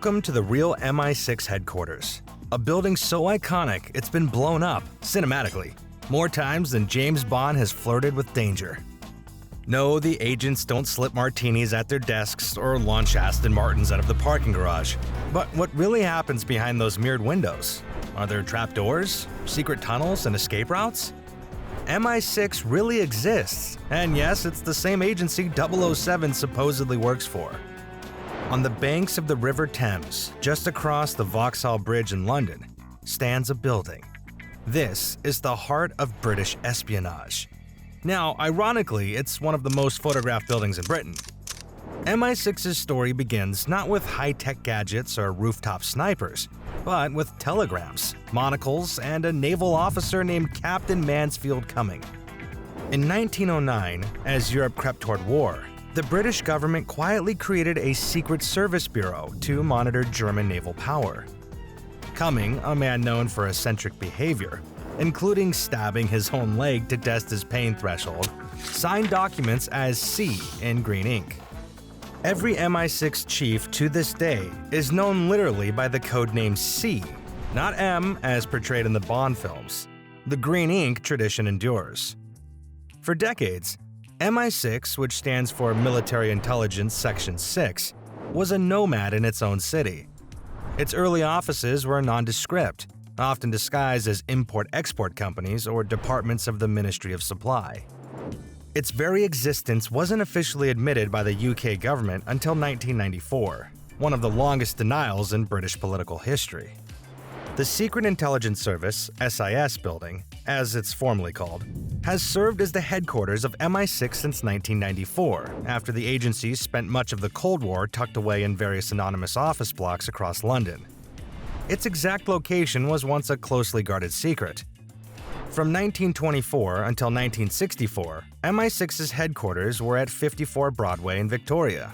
Welcome to the real MI6 headquarters, a building so iconic it's been blown up, cinematically, more times than James Bond has flirted with danger. No, the agents don't slip martinis at their desks or launch Aston Martins out of the parking garage. But what really happens behind those mirrored windows? Are there trapdoors, secret tunnels, and escape routes? MI6 really exists, and yes, it's the same agency 007 supposedly works for. On the banks of the River Thames, just across the Vauxhall Bridge in London, stands a building. This is the heart of British espionage. Now, ironically, it's one of the most photographed buildings in Britain. MI6's story begins not with high-tech gadgets or rooftop snipers, but with telegrams, monocles, and a naval officer named Captain Mansfield Cumming. In 1909, as Europe crept toward war, the British government quietly created a secret service bureau to monitor German naval power. Cumming, a man known for eccentric behavior, including stabbing his own leg to test his pain threshold, signed documents as C in green ink. Every MI6 chief to this day is known literally by the codename C, not M as portrayed in the Bond films. The green ink tradition endures. For decades, MI6, which stands for Military Intelligence Section 6, was a nomad in its own city. Its early offices were nondescript, often disguised as import-export companies or departments of the Ministry of Supply. Its very existence wasn't officially admitted by the UK government until 1994, one of the longest denials in British political history. The Secret Intelligence Service, SIS building, as it's formally called, has served as the headquarters of MI6 since 1994, after the agency spent much of the Cold War tucked away in various anonymous office blocks across London. Its exact location was once a closely guarded secret. From 1924 until 1964, MI6's headquarters were at 54 Broadway in Victoria,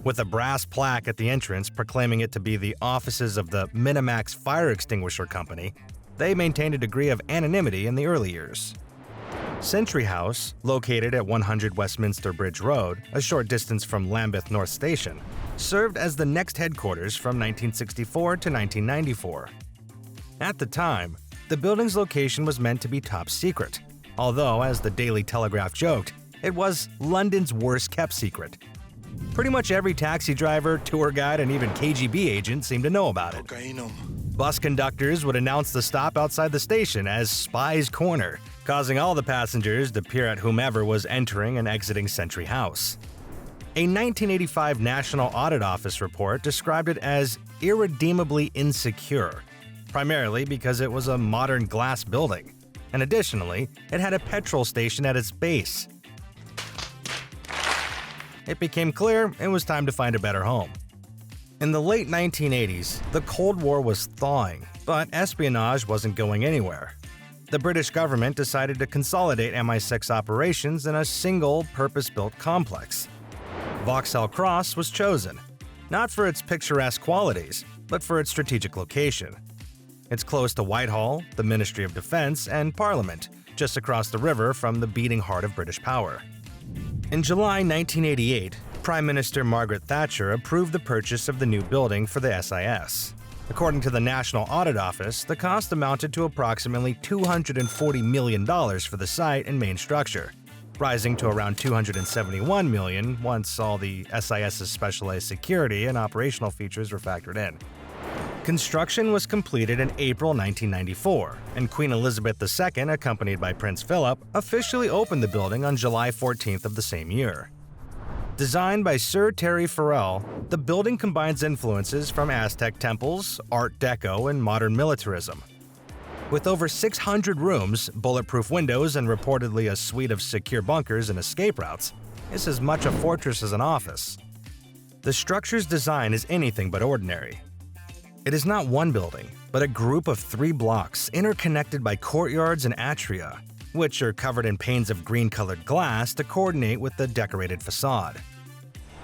with a brass plaque at the entrance proclaiming it to be the offices of the Minimax Fire Extinguisher Company. They maintained a degree of anonymity in the early years. Sentry House, located at 100 Westminster Bridge Road, a short distance from Lambeth North Station, served as the next headquarters from 1964 to 1994. At the time, the building's location was meant to be top secret, although, as the Daily Telegraph joked, it was London's worst-kept secret. Pretty much every taxi driver, tour guide, and even KGB agent seemed to know about it. Bus conductors would announce the stop outside the station as Spies Corner, causing all the passengers to peer at whomever was entering and exiting Sentry House. A 1985 National Audit Office report described it as irredeemably insecure, primarily because it was a modern glass building, and additionally, it had a petrol station at its base. It became clear it was time to find a better home. In the late 1980s, the Cold War was thawing, but espionage wasn't going anywhere. The British government decided to consolidate MI6 operations in a single, purpose-built complex. Vauxhall Cross was chosen, not for its picturesque qualities, but for its strategic location. It's close to Whitehall, the Ministry of Defence, and Parliament, just across the river from the beating heart of British power. In July 1988, Prime Minister Margaret Thatcher approved the purchase of the new building for the SIS. According to the National Audit Office, the cost amounted to approximately $240 million for the site and main structure, rising to around $271 million once all the SIS's specialized security and operational features were factored in. Construction was completed in April 1994, and Queen Elizabeth II, accompanied by Prince Philip, officially opened the building on July 14th of the same year. Designed by Sir Terry Farrell, the building combines influences from Aztec temples, Art Deco, and modern militarism. With over 600 rooms, bulletproof windows, and reportedly a suite of secure bunkers and escape routes, it's as much a fortress as an office. The structure's design is anything but ordinary. It is not one building, but a group of 3 blocks interconnected by courtyards and atria, which are covered in panes of green-colored glass to coordinate with the decorated facade.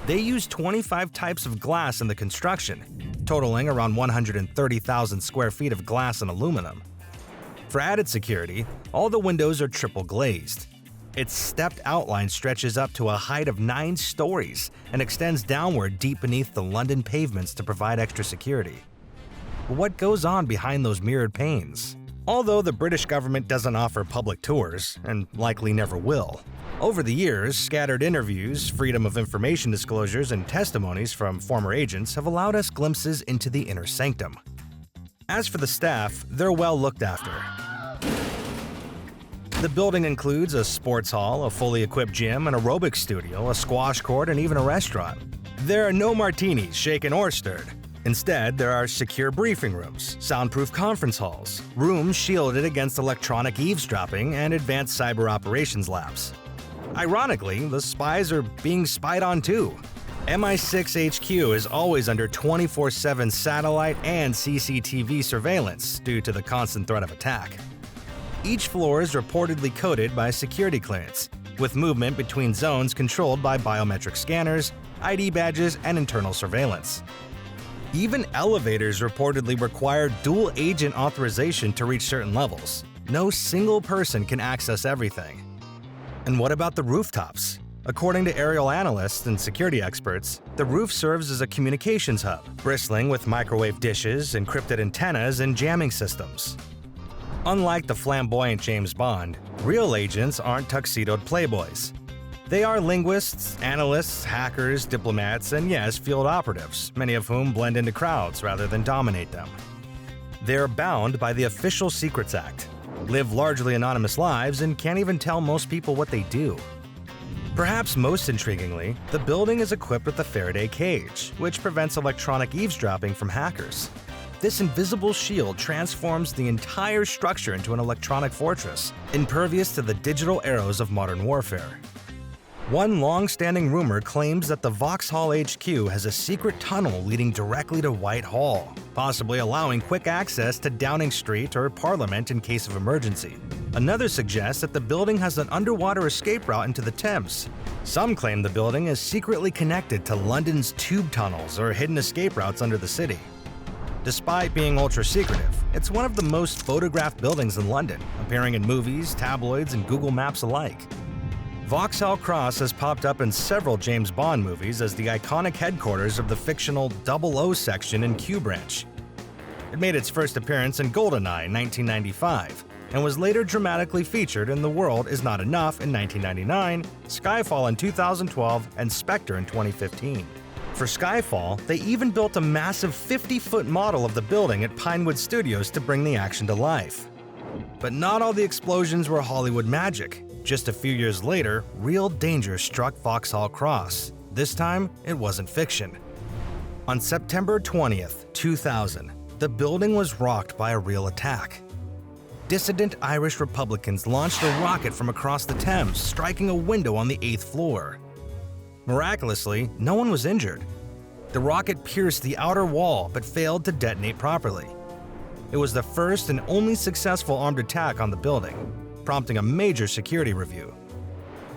They use 25 types of glass in the construction, totaling around 130,000 square feet of glass and aluminum. For added security, all the windows are triple glazed. Its stepped outline stretches up to a height of 9 stories and extends downward deep beneath the London pavements to provide extra security. But what goes on behind those mirrored panes? Although the British government doesn't offer public tours, and likely never will, over the years, scattered interviews, freedom of information disclosures, and testimonies from former agents have allowed us glimpses into the inner sanctum. As for the staff, they're well looked after. The building includes a sports hall, a fully equipped gym, an aerobics studio, a squash court, and even a restaurant. There are no martinis shaken or stirred. Instead, there are secure briefing rooms, soundproof conference halls, rooms shielded against electronic eavesdropping, and advanced cyber operations labs. Ironically, the spies are being spied on too. MI6 HQ is always under 24/7 satellite and CCTV surveillance due to the constant threat of attack. Each floor is reportedly coded by security clearance, with movement between zones controlled by biometric scanners, ID badges, and internal surveillance. Even elevators reportedly require dual-agent authorization to reach certain levels. No single person can access everything. And what about the rooftops? According to aerial analysts and security experts, the roof serves as a communications hub, bristling with microwave dishes, encrypted antennas, and jamming systems. Unlike the flamboyant James Bond, real agents aren't tuxedoed playboys. They are linguists, analysts, hackers, diplomats, and yes, field operatives, many of whom blend into crowds rather than dominate them. They're bound by the Official Secrets Act, live largely anonymous lives, and can't even tell most people what they do. Perhaps most intriguingly, the building is equipped with a Faraday cage, which prevents electronic eavesdropping from hackers. This invisible shield transforms the entire structure into an electronic fortress, impervious to the digital arrows of modern warfare. One long-standing rumor claims that the Vauxhall HQ has a secret tunnel leading directly to Whitehall, possibly allowing quick access to Downing Street or Parliament in case of emergency. Another suggests that the building has an underwater escape route into the Thames. Some claim the building is secretly connected to London's tube tunnels or hidden escape routes under the city. Despite being ultra-secretive, it's one of the most photographed buildings in London, appearing in movies, tabloids, and Google Maps alike. Vauxhall Cross has popped up in several James Bond movies as the iconic headquarters of the fictional 00 section in Q Branch. It made its first appearance in GoldenEye in 1995, and was later dramatically featured in The World Is Not Enough in 1999, Skyfall in 2012, and Spectre in 2015. For Skyfall, they even built a massive 50-foot model of the building at Pinewood Studios to bring the action to life. But not all the explosions were Hollywood magic. Just a few years later, real danger struck Vauxhall Cross. This time, it wasn't fiction. On September 20th, 2000, the building was rocked by a real attack. Dissident Irish Republicans launched a rocket from across the Thames, striking a window on the 8th floor. Miraculously, no one was injured. The rocket pierced the outer wall but failed to detonate properly. It was the first and only successful armed attack on the building, prompting a major security review.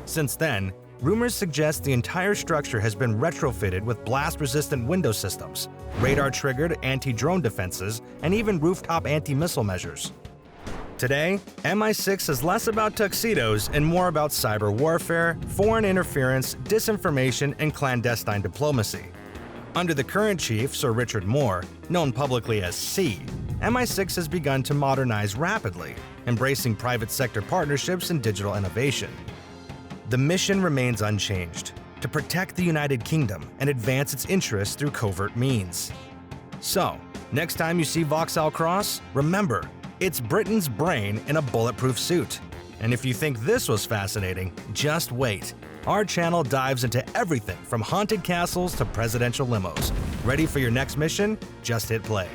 Since then, rumors suggest the entire structure has been retrofitted with blast-resistant window systems, radar-triggered anti-drone defenses, and even rooftop anti-missile measures. Today, MI6 is less about tuxedos and more about cyber warfare, foreign interference, disinformation, and clandestine diplomacy. Under the current chief, Sir Richard Moore, known publicly as C, MI6 has begun to modernize rapidly, embracing private sector partnerships and digital innovation. The mission remains unchanged: to protect the United Kingdom and advance its interests through covert means. So, next time you see Vauxhall Cross, remember, it's Britain's brain in a bulletproof suit. And if you think this was fascinating, just wait. Our channel dives into everything from haunted castles to presidential limos. Ready for your next mission? Just hit play.